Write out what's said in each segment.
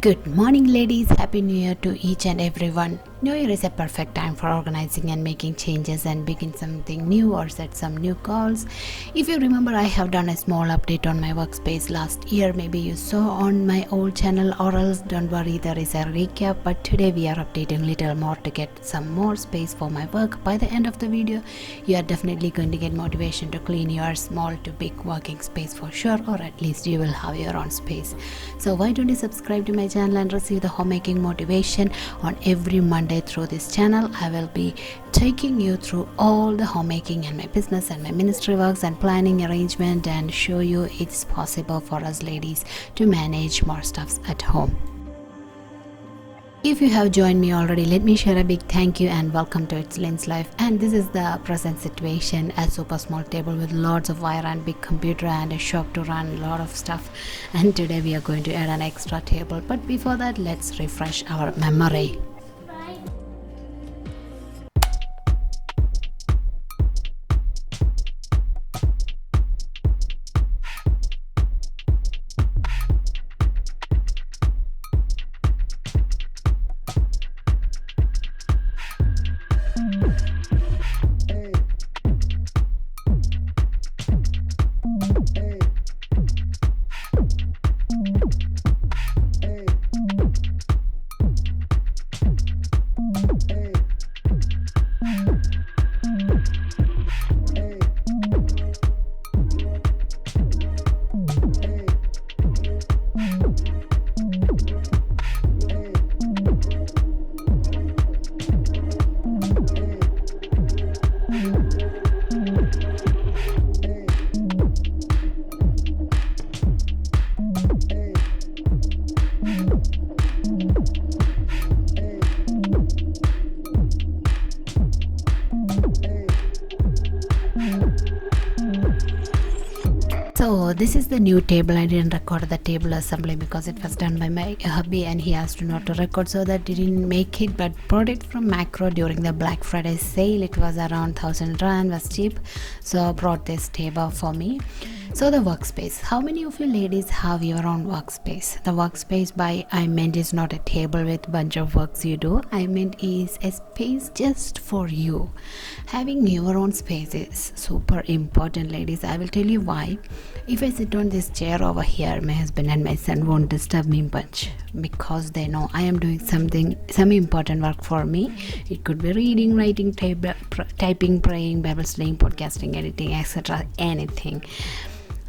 Good morning, ladies. Happy New Year to each and everyone. New Year is a perfect time for organizing and making changes and begin something new or set some new goals. If you remember, I have done a small update on my workspace last year. Maybe you saw on my old channel, or else don't worry, there is a recap. But today we are updating a little more to get some more space for my work. By the end of the video, you are definitely going to get motivation to clean your small to big working space for sure, or at least you will have your own space. So why don't you subscribe to my channel and receive the homemaking motivation on every Monday through this channel. I will be taking you through all the homemaking and my business and my ministry works and planning arrangement, and show you it's possible for us ladies to manage more stuffs at home. If you have joined me already, let me share a big thank you and welcome to itslinslife. And this is the present situation: a super small table with lots of wire and big computer and a shop to run a lot of stuff. And today we are going to add an extra table, but before that, let's refresh our memory. So this is the new table. I didn't record the table assembly because it was done by my hubby and he asked not to record, so that didn't make it, but bought it from Macro during the Black Friday sale. It was around 1000 rand, was cheap, so brought this table for me. So the workspace, how many of you ladies have your own workspace? The workspace I meant is not a table with bunch of works you do. I meant is a space just for you. Having your own space is super important, ladies. I will tell you why. If I sit on this chair over here, my husband and my son won't disturb me much, because they know I am doing some important work for me. It could be reading, writing, typing, praying, Bible studying, podcasting, editing, etc. Anything.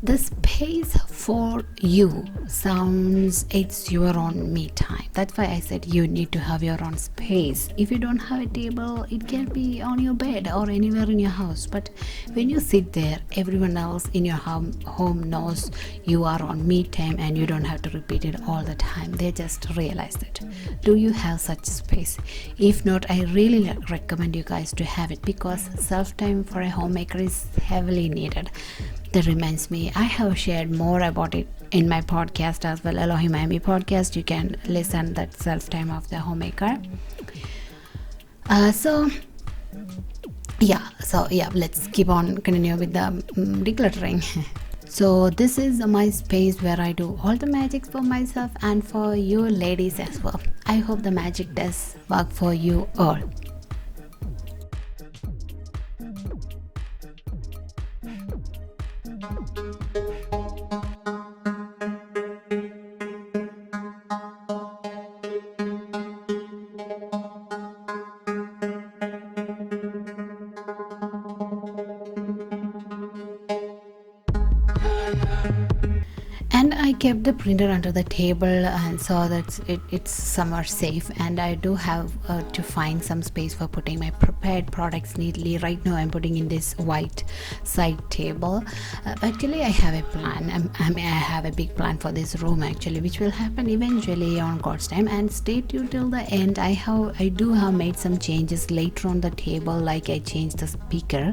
The space for you sounds it's your own me time. That's why I said you need to have your own space. If you don't have a table, it can be on your bed or anywhere in your house, but when you sit there, everyone else in your home knows you are on me time and you don't have to repeat it all the time. They just realize that. Do you have such space? If not, I really recommend you guys to have it, because self-time for a homemaker is heavily needed. That reminds me, I have shared more about it in my podcast as well, Elohim Miami podcast. You can listen that self-time of the homemaker. So let's keep on continue with the decluttering. So this is my space where I do all the magics for myself and for you ladies as well. I hope the magic does work for you all. And I kept the printer under the table and saw that it's somewhere safe, and I do have to find some space for putting my prepared products neatly. Right now I'm putting in this white side table. Actually I have a plan. I have a big plan for this room actually, which will happen eventually on God's time, and stay tuned till the end. I do have made some changes later on the table, like I changed the speaker,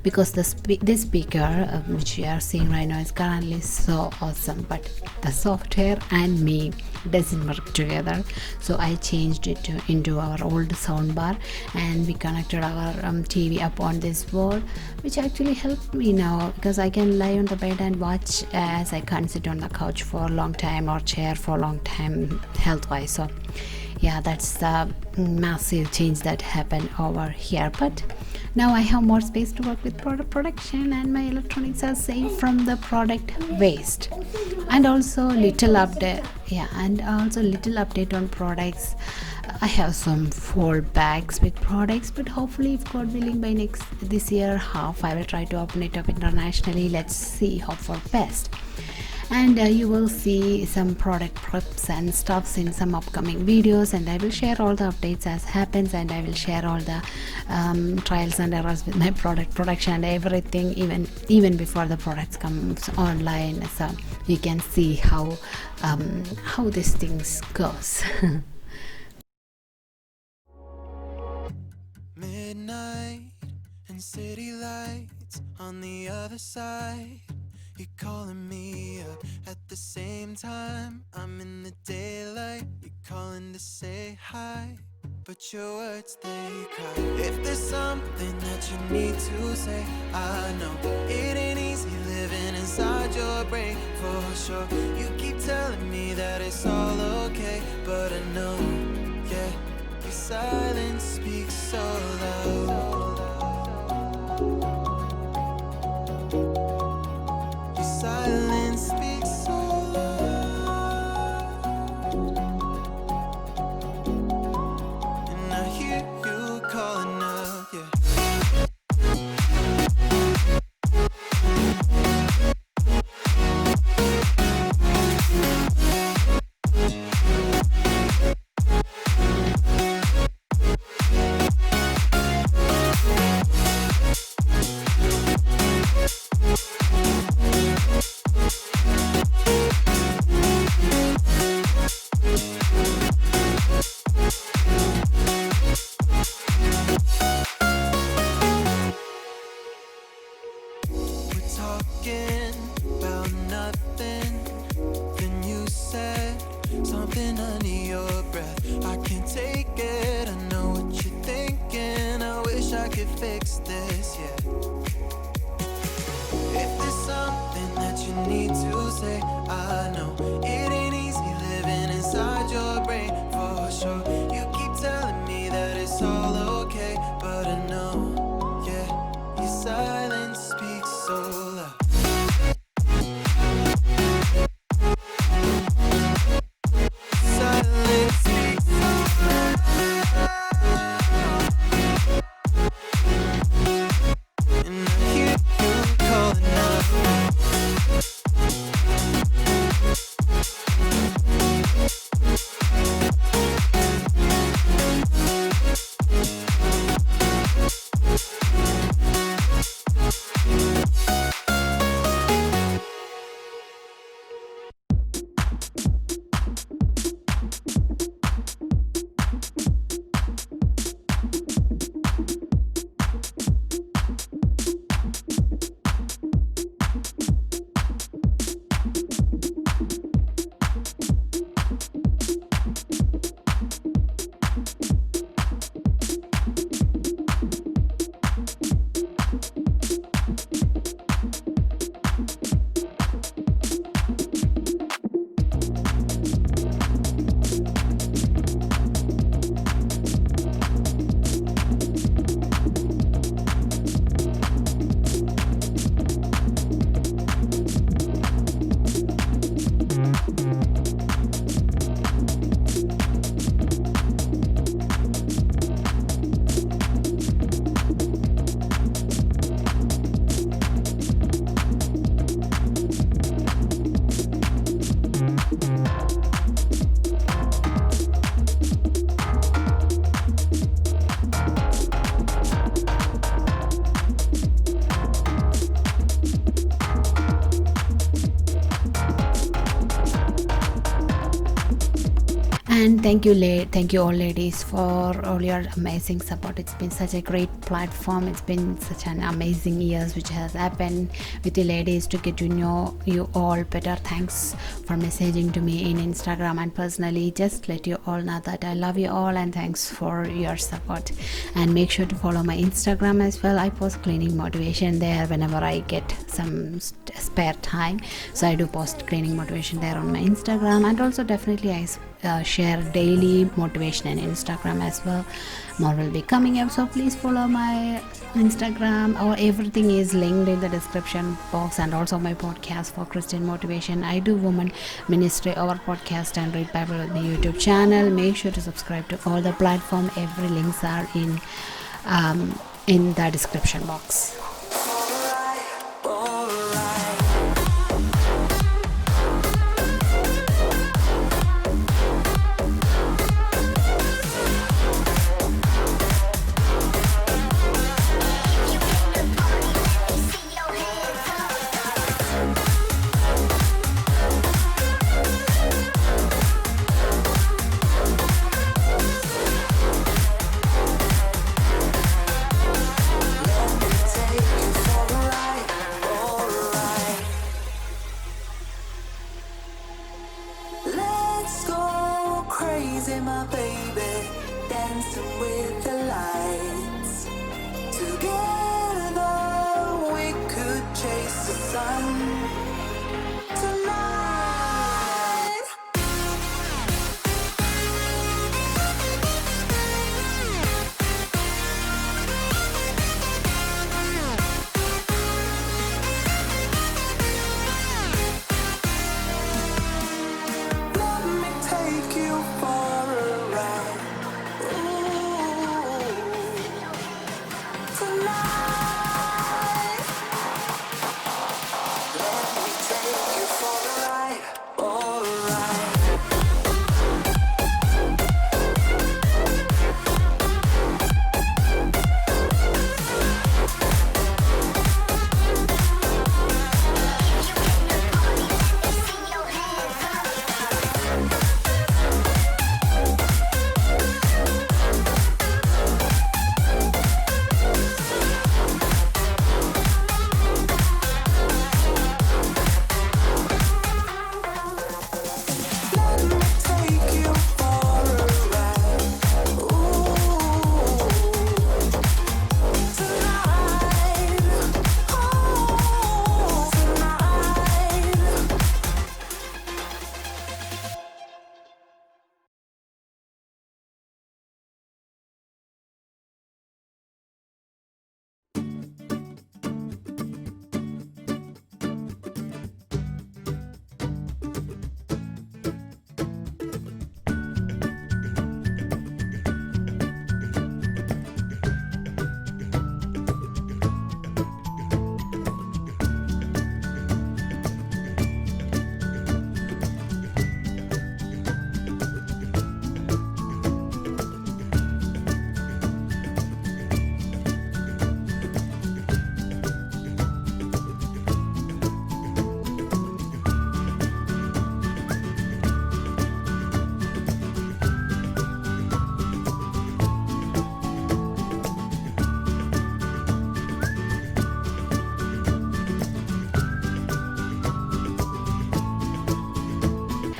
because this speaker which you are seeing right now is currently so awesome. but the software and me doesn't work together. So I changed it into our old soundbar, and we connected our TV up on this wall, which actually helped me now because I can lie on the bed and watch as I can't sit on the couch for a long time or chair for a long time health wise. So yeah, that's the massive change that happened over here. But now I have more space to work with product production, and my electronics are safe from the product waste. And also little update, yeah, and also little update on products. I have some 4 bags with products, but hopefully, if God willing, by next this year half, I will try to open it up internationally. Let's see, hope for best. And you will see some product preps and stuffs in some upcoming videos, and I will share all the updates as happens, and I will share all the trials and errors with my product production and everything, even before the products comes online, so you can see how these things goes. Midnight and city lights on the other side. You're calling me up at the same time. I'm in the daylight. You're calling to say hi, but your words, they cry. If there's something that you need to say, I know it ain't easy living inside your brain, for sure. You keep telling me that it's all okay, but I know, yeah, your silence speaks so loud. Your silence speaks so loud, and I hear you calling up, yeah. Talking about nothing, then you said something under your breath. I can't take it, I know what you're thinking. I wish I could fix this, yeah. If there's something that you need to say, I know it ain't easy living inside your brain, for sure. You keep telling me that it's all okay, but I know, yeah, your silence speaks so loud. And thank you all ladies for all your amazing support. It's been such a great platform. It's been such an amazing years which has happened with you ladies to get to know you all better. Thanks for messaging to me in Instagram and personally. Just let you all know that I love you all and thanks for your support. And make sure to follow my Instagram as well. I post cleaning motivation there whenever I get some spare time. So I do post cleaning motivation there on my Instagram, and also definitely I share daily motivation on Instagram as well. More will be coming up, so please follow my Instagram, or everything is linked in the description box, and also my podcast for Christian motivation. I do woman ministry over podcast and read Bible with my YouTube channel. Make sure to subscribe to all the platform. Every links are in the description box. Crazy, my baby, dancing with the lights. Together we could chase the sun tonight. Let me take you for a ride. Ooh, tonight. Let me take you for a ride. Alright. Let me take you for a ride. Ooh, tonight. Oh, tonight.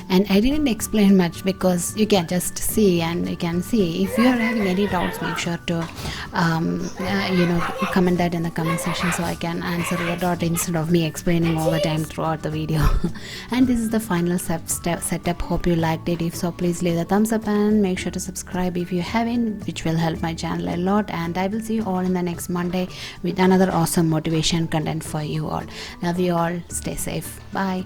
And I didn't explain much because you can just see, and you can see if you are having any doubts, make sure to comment that in the comment section so I can answer your doubt instead of me explaining all the time throughout the video. And this is the final setup. Hope you liked it. If so, please leave a thumbs up and make sure to subscribe if you haven't, which will help my channel a lot. And I will see you all in the next Monday with another awesome motivation content for you all. Love you all. Stay safe. Bye.